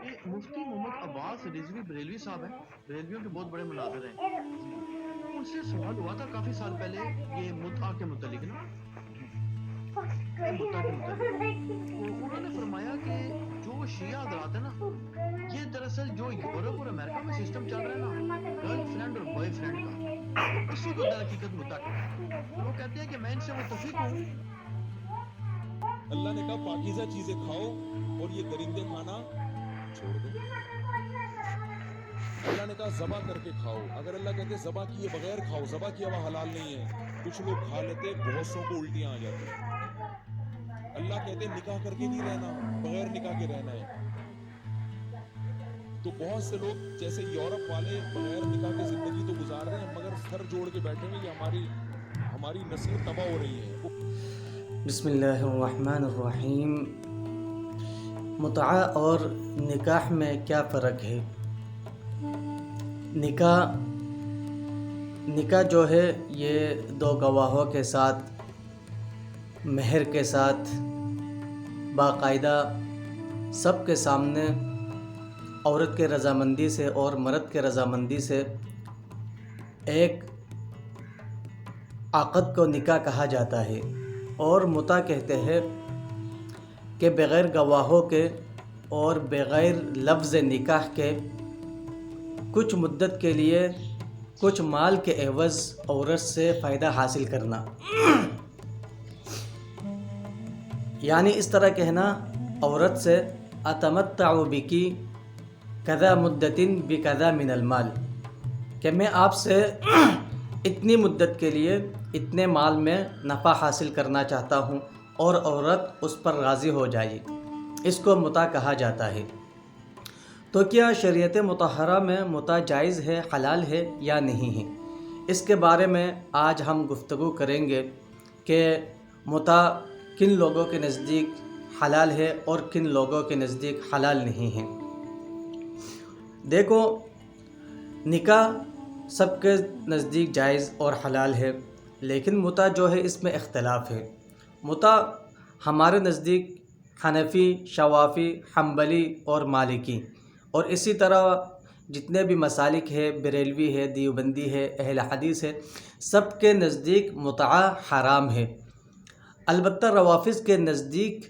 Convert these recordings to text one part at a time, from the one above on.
کہ مفتی محمد عباس رضوی بریلوی صاحب ہیں، بریلویوں کے بہت بڑے مناظر ہیں، ان سے سوال ہوا تھا کافی سال پہلے یہ متعہ کے متعلق نا، یہ متعہ کے متعلق تو انہوں نے فرمایا کہ جو شیعہ حضرات ہیں نا، یہ دراصل جو یورپ اور امریکہ میں سسٹم چل رہا ہے نا، گرل فرینڈ اور بوائے فرینڈ کا، اسی کو در حقیقت متعہ کہتے ہیں۔ وہ کہتے ہیں کہ میں ان سے متفق ہوں۔ اللہ نے کہا پاکیزہ چیزیں کھاؤ اور یہ درندے کھانا چھوڑ دو۔ اللہ نے کہا ذبح کر کے کھاؤ، اگر اللہ کہتے ذبح کیے بغیر کھاؤ، ذبح کیا ہوا حلال نہیں ہے، کچھ لوگ کھا لیتے، بہت سو کو الٹیاں آ جاتی ہیں۔ اللہ کہتے نکاح کر کے نہیں رہنا، بغیر نکاح کے رہنا ہے۔ تو بہت سے لوگ جیسے یورپ والے بغیر نکاح کے زندگی تو گزار رہے ہیں، مگر سر جوڑ کے بیٹھے ہیں کہ ہماری نسل تباہ ہو رہی ہے۔ بسم اللہ الرحمن الرحیم۔ متعہ اور نکاح میں کیا فرق ہے؟ نکاح جو ہے یہ دو گواہوں کے ساتھ، مہر کے ساتھ، باقاعدہ سب کے سامنے عورت کے رضامندی سے اور مرد کے رضامندی سے ایک عقد کو نکاح کہا جاتا ہے، اور متعہ کہتے ہیں کہ بغیر گواہوں کے اور بغیر لفظ نکاح کے کچھ مدت کے لیے کچھ مال کے عوض عورت سے فائدہ حاصل کرنا، یعنی اس طرح کہنا عورت سے اتمتع بکی کذا مدتن بکذا من المال، کہ میں آپ سے اتنی مدت کے لیے اتنے مال میں نفع حاصل کرنا چاہتا ہوں، اور عورت اس پر راضی ہو جائے، اس کو متعہ کہا جاتا ہے۔ تو کیا شریعت مطہرہ میں متعہ جائز ہے، حلال ہے یا نہیں ہے؟ اس کے بارے میں آج ہم گفتگو کریں گے کہ متعہ کن لوگوں کے نزدیک حلال ہے اور کن لوگوں کے نزدیک حلال نہیں ہے۔ دیکھو، نکاح سب کے نزدیک جائز اور حلال ہے، لیکن متعہ جو ہے اس میں اختلاف ہے۔ متعہ ہمارے نزدیک حنفی، شوافی، حنبلی اور مالکی، اور اسی طرح جتنے بھی مسالک ہے، بریلوی ہے، دیوبندی ہے، اہل حدیث ہے، سب کے نزدیک متعہ حرام ہے۔ البتہ روافض کے نزدیک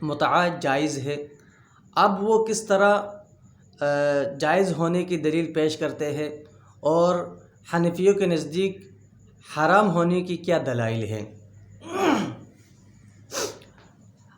متعہ جائز ہے۔ اب وہ کس طرح جائز ہونے کی دلیل پیش کرتے ہیں، اور حنفیوں کے نزدیک حرام ہونے کی کیا دلائل ہیں؟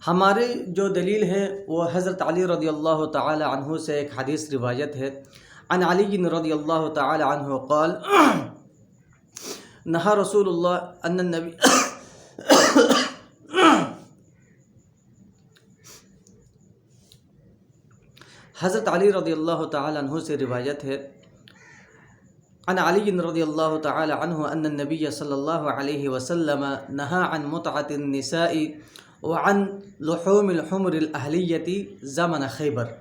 ہماری جو دلیل ہے وہ حضرت علی رضی اللہ تعالی عنہ سے ایک حدیث روایت ہے۔ عن علی رضی اللہ تعالی عنہ قال نہا رسول اللہ ان النبی حضرت علی رضی اللہ تعالی عنہ سے روایت ہے، عن علی رضی اللہ تعالی عنہ ان النبی صلی اللہ علیہ وسلم نہا عن متعة النساء وعن لحوم الحمر الاہلیة زمن خیبر۔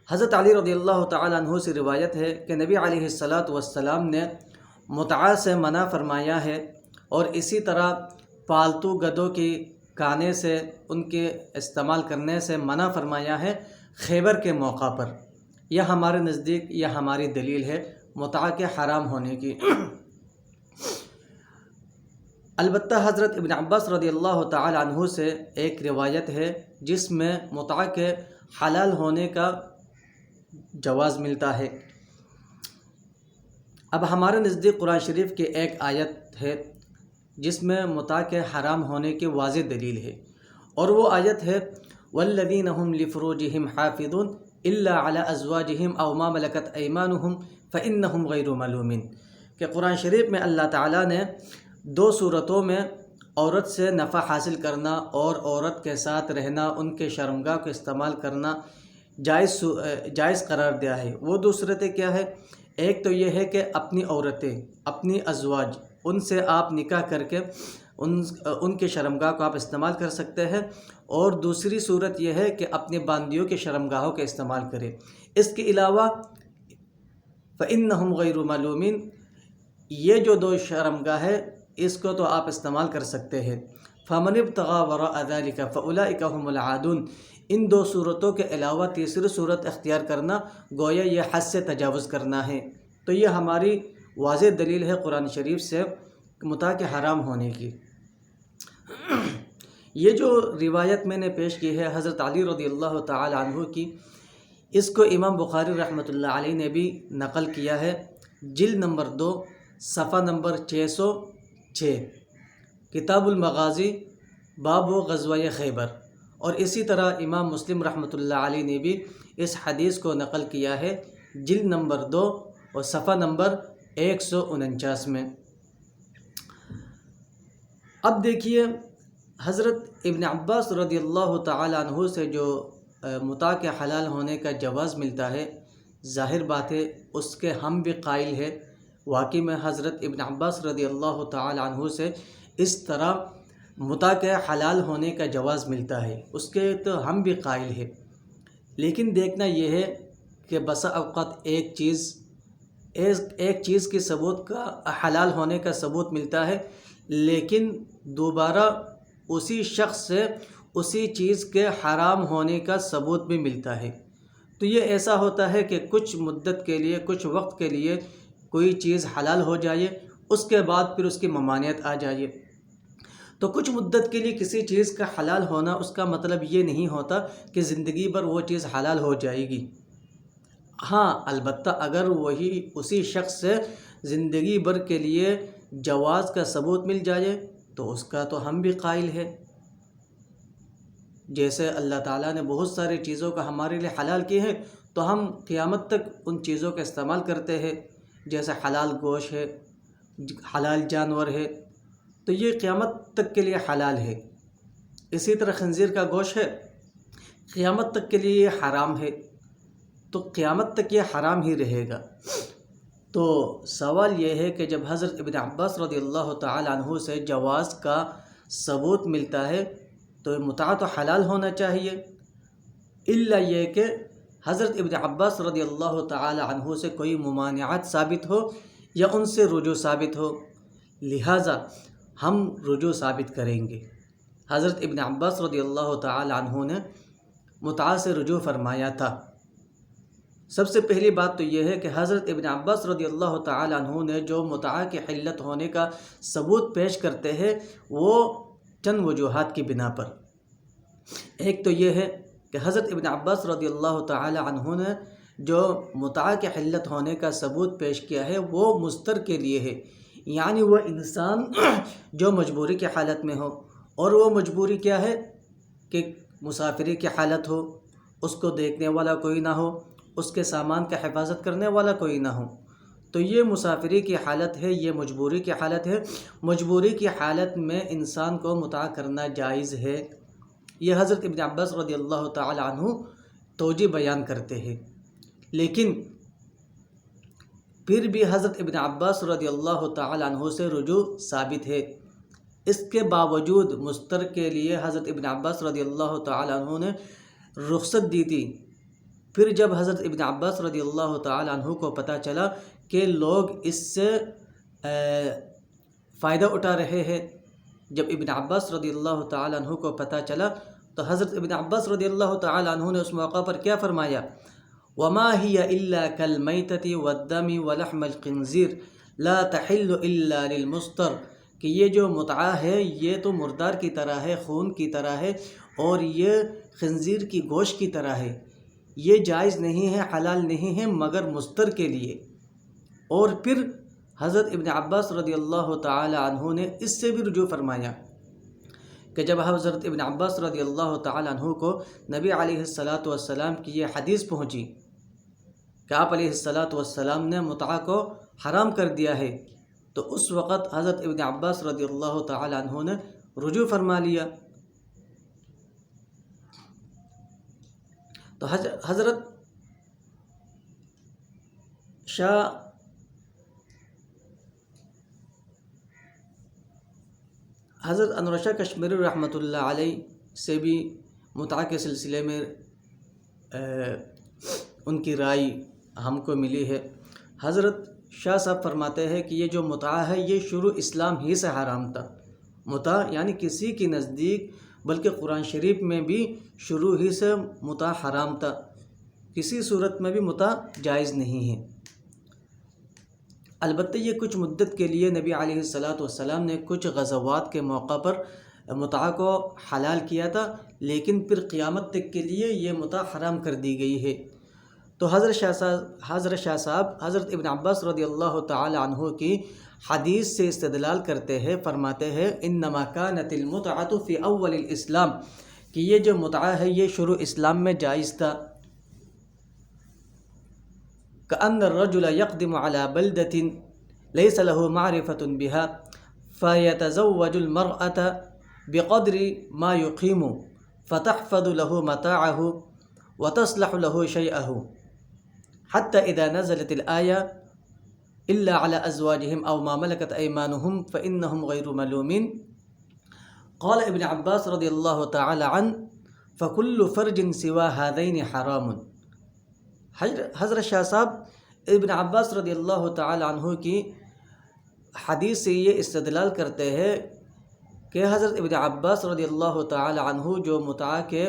حضرت علی رضی اللہ تعالی عنہ سے روایت ہے کہ نبی علیہ السلام نے متعہ سے منع فرمایا ہے، اور اسی طرح پالتو گدوں کی کانے سے ان کے استعمال کرنے سے منع فرمایا ہے خیبر کے موقع پر۔ یہ ہمارے نزدیک یہ ہماری دلیل ہے متعہ کے حرام ہونے کی۔ البتہ حضرت ابن عباس رضی اللہ تعالی عنہ سے ایک روایت ہے جس میں متعہ کے حلال ہونے کا جواز ملتا ہے۔ اب ہمارے نزدیک قرآن شریف کی ایک آیت ہے جس میں متعہ کے حرام ہونے کی واضح دلیل ہے، اور وہ آیت ہے والذین هم لفروجهم حافظون الا علی ازواجهم او ما ملکت ایمانهم فانهم غیر ملومین، کہ قرآن شریف میں اللہ تعالیٰ نے دو صورتوں میں عورت سے نفع حاصل کرنا اور عورت کے ساتھ رہنا، ان کے شرمگاہ کو استعمال کرنا جائز قرار دیا ہے۔ وہ دو صورتیں کیا ہے؟ ایک تو یہ ہے کہ اپنی عورتیں، اپنی ازواج، ان سے آپ نکاح کر کے ان کے شرمگاہ کو آپ استعمال کر سکتے ہیں، اور دوسری صورت یہ ہے کہ اپنے باندیوں کے شرمگاہوں کا استعمال کریں۔ اس کے علاوہ فَإِنَّهُمْ غَيْرُ مَلُومِينَ، یہ جو دو شرمگاہ ہے اس کو تو آپ استعمال کر سکتے ہیں۔ فَمَنِ ابْتَغَىٰ وَرَاءَ ذَلِكَ فَأُولَٰئِكَ هُمُ الْعَادُونَ، ان دو صورتوں کے علاوہ تیسری صورت اختیار کرنا گویا یہ حد سے تجاوز کرنا ہے۔ تو یہ ہماری واضح دلیل ہے قرآن شریف سے متاع کے حرام ہونے کی۔ یہ جو روایت میں نے پیش کی ہے حضرت علی رضی اللہ تعالی عنہ کی، اس کو امام بخاری رحمۃ اللہ علیہ نے بھی نقل کیا ہے، جلد نمبر 2 صفحہ نمبر 606، کتاب المغازی باب غزوہ خیبر۔ اور اسی طرح امام مسلم رحمۃ اللہ علیہ نے بھی اس حدیث کو نقل کیا ہے، جلد نمبر 2 اور صفحہ نمبر 149 میں۔ اب دیکھیے حضرت ابن عباس رضی اللہ تعالی عنہ سے جو متاع کے حلال ہونے کا جواز ملتا ہے، ظاہر بات ہے اس کے ہم بھی قائل ہے۔ واقعی میں حضرت ابن عباس رضی اللہ تعالی عنہ سے اس طرح متاع کے حلال ہونے کا جواز ملتا ہے، اس کے تو ہم بھی قائل ہے۔ لیکن دیکھنا یہ ہے کہ بسا اوقات ایک چیز کی ثبوت کا حلال ہونے کا ثبوت ملتا ہے، لیکن دوبارہ اسی شخص سے اسی چیز کے حرام ہونے کا ثبوت بھی ملتا ہے۔ تو یہ ایسا ہوتا ہے کہ کچھ مدت کے لیے، کچھ وقت کے لیے کوئی چیز حلال ہو جائے، اس کے بعد پھر اس کی ممانعت آ جائے۔ تو کچھ مدت کے لیے کسی چیز کا حلال ہونا اس کا مطلب یہ نہیں ہوتا کہ زندگی بھر وہ چیز حلال ہو جائے گی۔ ہاں البتہ اگر وہی اسی شخص سے زندگی بھر کے لیے جواز کا ثبوت مل جائے تو اس کا تو ہم بھی قائل ہے۔ جیسے اللہ تعالیٰ نے بہت ساری چیزوں کا ہمارے لیے حلال کی ہے، تو ہم قیامت تک ان چیزوں کا استعمال کرتے ہیں، جیسے حلال گوشت ہے، حلال جانور ہے، تو یہ قیامت تک کے لیے حلال ہے۔ اسی طرح خنزیر کا گوشت ہے، قیامت تک کے لیے یہ حرام ہے، تو قیامت تک یہ حرام ہی رہے گا۔ تو سوال یہ ہے کہ جب حضرت ابن عباس رضی اللہ تعالی عنہ سے جواز کا ثبوت ملتا ہے تو متاع تو حلال ہونا چاہیے، الا یہ کہ حضرت ابن عباس رضی اللہ تعالی عنہ سے کوئی ممانعت ثابت ہو یا ان سے رجوع ثابت ہو، لہٰذا ہم رجوع ثابت کریں گے۔ حضرت ابن عباس رضی اللہ تعالی عنہ نے متاع سے رجوع فرمایا تھا۔ سب سے پہلی بات تو یہ ہے کہ حضرت ابن عباس رضی اللہ تعالی عنہ نے جو متاع کی حلت ہونے کا ثبوت پیش کرتے ہیں وہ چند وجوہات کی بنا پر۔ ایک تو یہ ہے کہ حضرت ابن عباس رضی اللہ تعالی عنہ نے جو متاع کی حلت ہونے کا ثبوت پیش کیا ہے وہ مستر کے لیے ہے، یعنی وہ انسان جو مجبوری کی حالت میں ہو، اور وہ مجبوری کیا ہے کہ مسافری کی حالت ہو، اس کو دیکھنے والا کوئی نہ ہو، اس کے سامان کا حفاظت کرنے والا کوئی نہ ہو، تو یہ مسافری کی حالت ہے، یہ مجبوری کی حالت ہے۔ مجبوری کی حالت میں انسان کو متاع کرنا جائز ہے، یہ حضرت ابن عباس رضی اللہ تعالی عنہ توجیہ بیان کرتے ہیں۔ لیکن پھر بھی حضرت ابن عباس رضی اللہ تعالی عنہ سے رجوع ثابت ہے۔ اس کے باوجود مستر کے لیے حضرت ابن عباس رضی اللہ تعالی عنہ نے رخصت دی تھی۔ پھر جب حضرت ابن عباس رضی اللہ تعالی عنہ کو پتہ چلا کہ لوگ اس سے فائدہ اٹھا رہے ہیں، جب ابن عباس رضی اللہ تعالی عنہ کو پتہ چلا تو حضرت ابن عباس رضی اللہ تعالی عنہ نے اس موقع پر کیا فرمایا؟ وَمَا هِيَ إِلَّا كَالْمَيْتَةِ وَالدَّمِ وَلَحْمِ الْخِنْزِيرِ لَا تَحِلُّ إِلَّا لِلْمُسْتَرِ، کہ یہ جو متاع ہے یہ تو مردار کی طرح ہے، خون کی طرح ہے، اور یہ خنزیر کی گوشت کی طرح ہے، یہ جائز نہیں ہے، حلال نہیں ہے مگر مستر کے لیے۔ اور پھر حضرت ابن عباس رضی اللہ تعالی عنہ نے اس سے بھی رجوع فرمایا کہ جب حضرت ابن عباس رضی اللہ تعالی عنہ کو نبی علیہ السلام کی یہ حدیث پہنچی کہ آپ علیہ السلام نے متاع کو حرام کر دیا ہے، تو اس وقت حضرت ابن عباس رضی اللہ تعالی عنہ نے رجوع فرما لیا۔ تو حضرت انور شاہ کشمیری رحمۃ اللہ علیہ سے بھی متاع کے سلسلے میں ان کی رائے ہم کو ملی ہے۔ حضرت شاہ صاحب فرماتے ہیں کہ یہ جو متاع ہے یہ شروع اسلام ہی سے حرام تھا۔ متاع یعنی کسی کے نزدیک بلکہ قرآن شریف میں بھی شروع ہی سے متع حرام تھا، کسی صورت میں بھی متع جائز نہیں ہے۔ البتہ یہ کچھ مدت کے لیے نبی علیہ الصلاۃ نے کچھ غزوات کے موقع پر متع کو حلال کیا تھا، لیکن پھر قیامت تک کے لیے یہ متع حرام کر دی گئی ہے۔ تو حضرت شاہ صاحب حضرت ابن عباس رضی اللہ تعالی عنہ کی حدیث سے استدلال کرتے ہیں، فرماتے ہیں انما کانت المتعۃ فی اول الاسلام، کہ یہ جو متع ہے یہ شروع اسلام میں جائز تھا۔ کأن الرجل يقدم على بلدة ليس له معرفة بها فيتزوج المرأة بقدر ما يقيم فتحفظ له متاعه وتصلح له شيئه حتى إذا نزلت الآية إلا على أزواجهم أو ما ملكت أيمانهم فإنهم غير ملومين۔ قال ابن عباس رضي الله تعالى عنه فكل فرج سوى هذين حرام۔ حضرت شاہ صاحب ابن عباس رضی اللہ تعالی عنہ کی حدیث سے یہ استدلال کرتے ہیں کہ حضرت ابن عباس رضی اللہ تعالی عنہ جو متع کے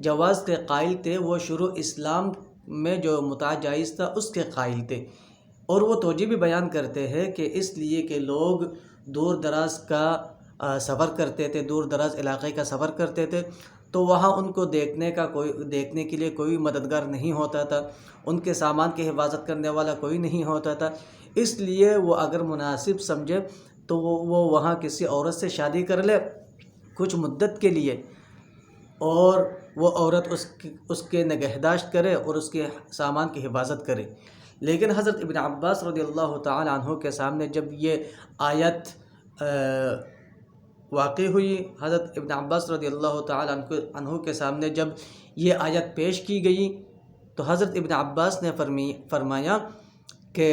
جواز کے قائل تھے، وہ شروع اسلام میں جو متع جائز تھا اس کے قائل تھے، اور وہ توجہ بھی بیان کرتے ہیں کہ اس لیے کہ لوگ دور دراز کا سفر کرتے تھے، دور دراز علاقے کا سفر کرتے تھے، تو وہاں ان کو دیکھنے کے لیے کوئی مددگار نہیں ہوتا تھا، ان کے سامان کی حفاظت کرنے والا کوئی نہیں ہوتا تھا، اس لیے وہ اگر مناسب سمجھے تو وہ وہاں کسی عورت سے شادی کر لے کچھ مدت کے لیے، اور وہ عورت اس کے نگہداشت کرے اور اس کے سامان کی حفاظت کرے۔ لیکن حضرت ابن عباس رضی اللہ تعالی عنہ کے سامنے جب یہ آیت واقع ہوئی، حضرت ابن عباس رضی اللہ تعالی عنہ کے سامنے جب یہ آیت پیش کی گئی تو حضرت ابن عباس نے فرمایا کہ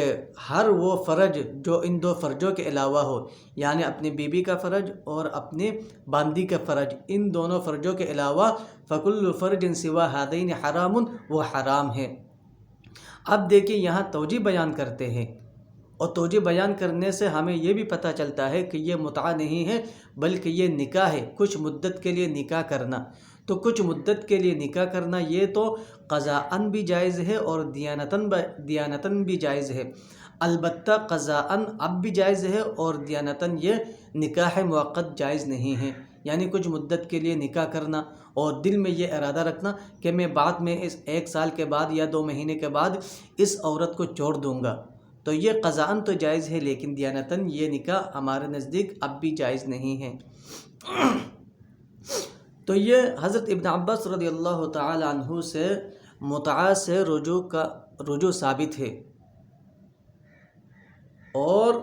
ہر وہ فرج جو ان دو فرجوں کے علاوہ ہو، یعنی اپنی بیوی کا فرج اور اپنی باندی کا فرج، ان دونوں فرجوں کے علاوہ فکل فرج سوا ہذین حرام، وہ حرام ہے۔ اب دیکھیں یہاں توجہ بیان کرتے ہیں، اور توجہ بیان کرنے سے ہمیں یہ بھی پتہ چلتا ہے کہ یہ متع نہیں ہے بلکہ یہ نکاح ہے، کچھ مدت کے لیے نکاح کرنا۔ تو کچھ مدت کے لیے نکاح کرنا یہ تو قضاءً بھی جائز ہے اور دیانتاً بھی جائز ہے۔ البتہ قضاءً اب بھی جائز ہے اور دیانتاً یہ نکاح موقت جائز نہیں ہے، یعنی کچھ مدت کے لیے نکاح کرنا اور دل میں یہ ارادہ رکھنا کہ میں بعد میں اس 1 سال کے بعد یا 2 مہینے کے بعد اس عورت کو چھوڑ دوں گا، تو یہ قضاءً تو جائز ہے، لیکن دیانتاً یہ نکاح ہمارے نزدیک اب بھی جائز نہیں ہے۔ تو یہ حضرت ابن عباس رضی اللہ تعالی عنہ سے متع سے رجوع ثابت ہے۔ اور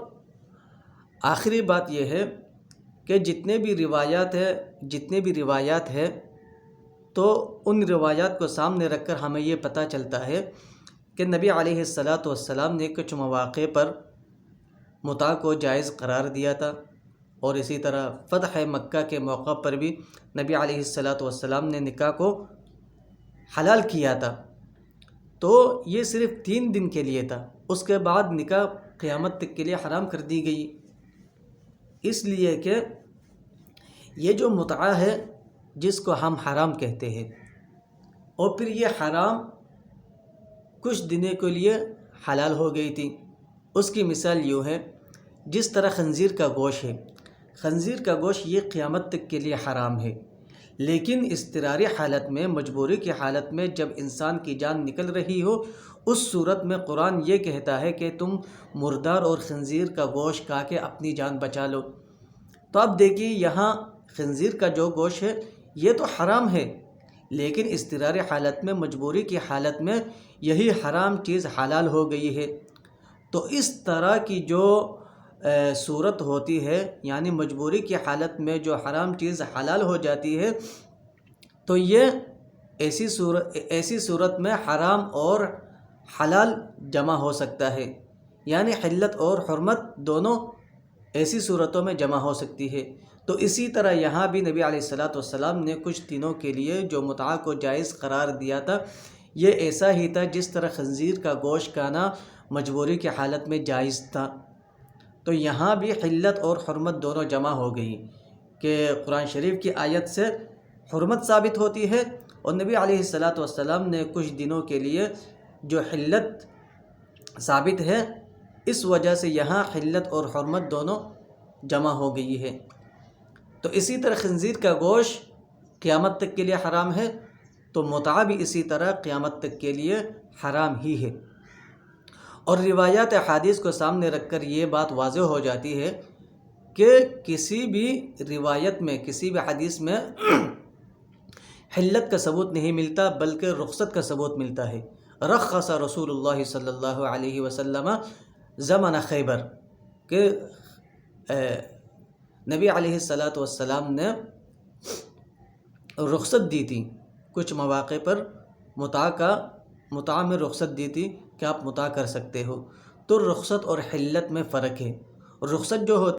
آخری بات یہ ہے کہ جتنے بھی روایات ہیں تو ان روایات کو سامنے رکھ کر ہمیں یہ پتہ چلتا ہے کہ نبی علیہ الصلاۃ نے کچھ مواقع پر متع کو جائز قرار دیا تھا، اور اسی طرح فتح مکہ کے موقع پر بھی نبی علیہ الصلاۃ نے نکاح کو حلال کیا تھا، تو یہ صرف 3 دن کے لیے تھا، اس کے بعد نکاح قیامت تک کے لیے حرام کر دی گئی، اس لیے کہ یہ جو متع ہے جس کو ہم حرام کہتے ہیں، اور پھر یہ حرام کچھ دنوں کے لیے حلال ہو گئی تھی۔ اس کی مثال یوں ہے، جس طرح خنزیر کا گوشت ہے، خنزیر کا گوشت یہ قیامت تک کے لیے حرام ہے، لیکن اضطراری حالت میں، مجبوری کی حالت میں جب انسان کی جان نکل رہی ہو، اس صورت میں قرآن یہ کہتا ہے کہ تم مردار اور خنزیر کا گوشت کھا کے اپنی جان بچا لو۔ تو اب دیکھیے یہاں خنزیر کا جو گوشت ہے یہ تو حرام ہے، لیکن اضطراری حالت میں، مجبوری کی حالت میں یہی حرام چیز حلال ہو گئی ہے۔ تو اس طرح کی جو صورت ہوتی ہے، یعنی مجبوری کی حالت میں جو حرام چیز حلال ہو جاتی ہے، تو یہ ایسی صورت میں حرام اور حلال جمع ہو سکتا ہے، یعنی حلت اور حرمت دونوں ایسی صورتوں میں جمع ہو سکتی ہے۔ تو اسی طرح یہاں بھی نبی علیہ السلام نے کچھ دنوں کے لیے جو متع کو جائز قرار دیا تھا، یہ ایسا ہی تھا جس طرح خنزیر کا گوشت کھانا مجبوری کی حالت میں جائز تھا۔ تو یہاں بھی حلت اور حرمت دونوں جمع ہو گئی کہ قرآن شریف کی آیت سے حرمت ثابت ہوتی ہے، اور نبی علیہ الصلاۃ والسلام نے کچھ دنوں کے لیے جو حلت ثابت ہے، اس وجہ سے یہاں حلت اور حرمت دونوں جمع ہو گئی ہے۔ تو اسی طرح خنزیر کا گوشت قیامت تک کے لیے حرام ہے، تو متعہ بھی اسی طرح قیامت تک کے لیے حرام ہی ہے۔ اور روایات احادیث کو سامنے رکھ کر یہ بات واضح ہو جاتی ہے کہ کسی بھی روایت میں، کسی بھی حدیث میں حلت کا ثبوت نہیں ملتا، بلکہ رخصت کا ثبوت ملتا ہے۔ رخص رسول اللہ صلی اللہ علیہ وسلم زمن خیبر، کہ نبی علیہ الصلاۃ والسلام نے رخصت دی تھی کچھ مواقع پر، متعہ میں رخصت دی تھی کہ آپ متعہ کر سکتے ہو۔ تو رخصت اور حلت میں فرق ہے۔ رخصت جو ہوتی